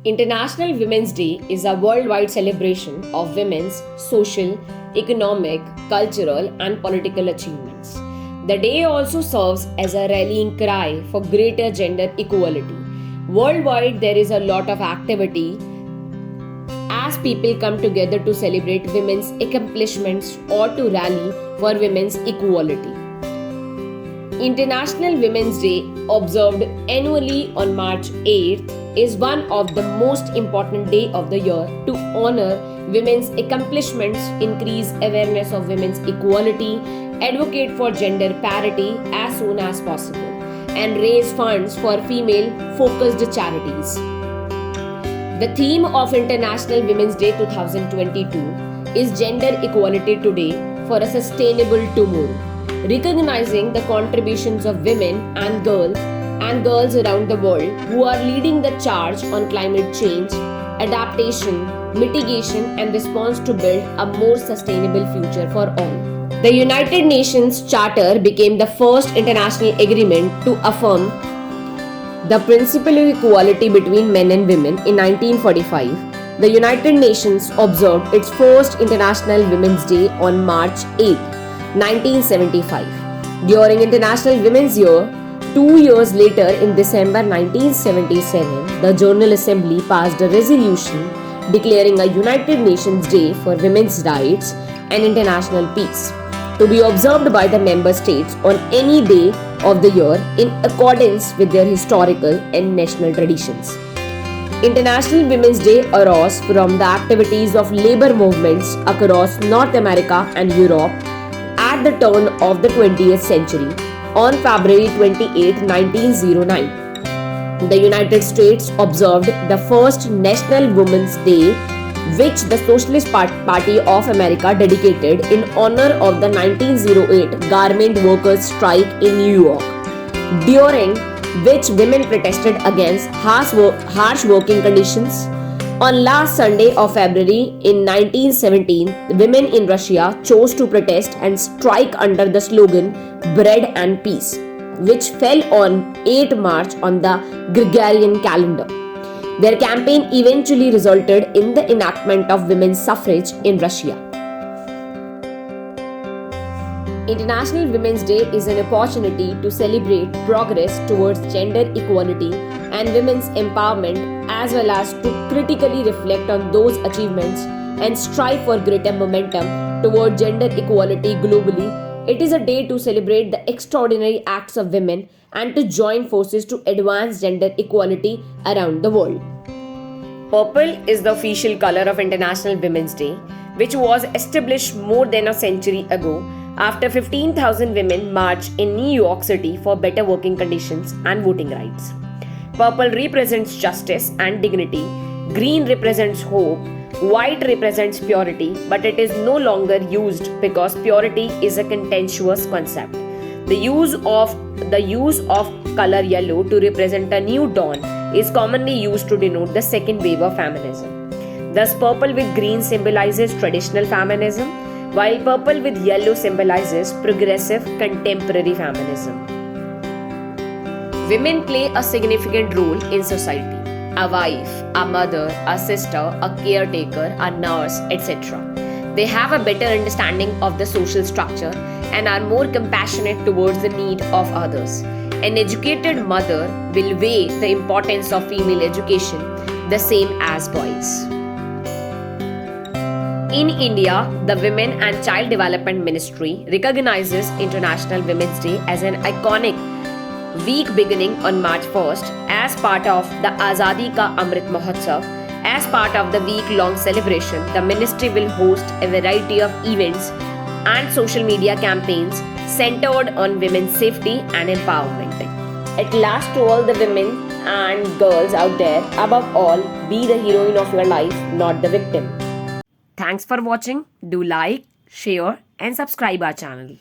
International Women's Day is a worldwide celebration of women's social, economic, cultural, and political achievements. The day also serves as a rallying cry for greater gender equality. Worldwide, there is a lot of activity as people come together to celebrate women's accomplishments or to rally for women's equality. International Women's Day, observed annually on March 8th, is one of the most important days of the year to honor women's accomplishments, increase awareness of women's equality, advocate for gender parity as soon as possible, and raise funds for female-focused charities. The theme of International Women's Day 2022 is Gender Equality Today for a Sustainable Tomorrow, recognizing the contributions of women and girls around the world who are leading the charge on climate change, adaptation, mitigation, and response to build a more sustainable future for all. The United Nations Charter became the first international agreement to affirm the principle of equality between men and women in 1945. The United Nations observed its first International Women's Day on March 8, 1975. During International Women's Year, 2 years later in December 1977, the General Assembly passed a resolution declaring a United Nations Day for Women's Rights and International Peace, to be observed by the member states on any day of the year in accordance with their historical and national traditions. International Women's Day arose from the activities of labor movements across North America and Europe at the turn of the 20th century. On February 28, 1909, the United States observed the first National Women's Day, which the Socialist Party of America dedicated in honor of the 1908 garment workers' strike in New York, during which women protested against harsh working conditions. On last Sunday of February in 1917, women in Russia chose to protest and strike under the slogan "Bread and Peace," which fell on 8 March on the Gregorian calendar. Their campaign eventually resulted in the enactment of women's suffrage in Russia. International Women's Day is an opportunity to celebrate progress towards gender equality and women's empowerment, as well as to critically reflect on those achievements and strive for greater momentum toward gender equality globally. It is a day to celebrate the extraordinary acts of women and to join forces to advance gender equality around the world. Purple is the official color of International Women's Day, which was established more than a century ago after 15,000 women marched in New York City for better working conditions and voting rights. Purple represents justice and dignity, green represents hope, white represents purity, but it is no longer used because purity is a contentious concept. The use of color yellow to represent a new dawn is commonly used to denote the second wave of feminism. Thus, purple with green symbolizes traditional feminism, while purple with yellow symbolizes progressive contemporary feminism. Women play a significant role in society: a wife, a mother, a sister, a caretaker, a nurse, etc. They have a better understanding of the social structure and are more compassionate towards the need of others. An educated mother will weigh the importance of female education the same as boys. In India, the Women and Child Development Ministry recognizes International Women's Day as an iconic week beginning on March 1st as part of the Azadi Ka Amrit Mahotsav. As part of the week-long celebration, the ministry will host a variety of events and social media campaigns centered on women's safety and empowerment. At last, to all the women and girls out there, above all, be the heroine of your life, not the victim. Thanks for watching. Do like, share, and subscribe our channel.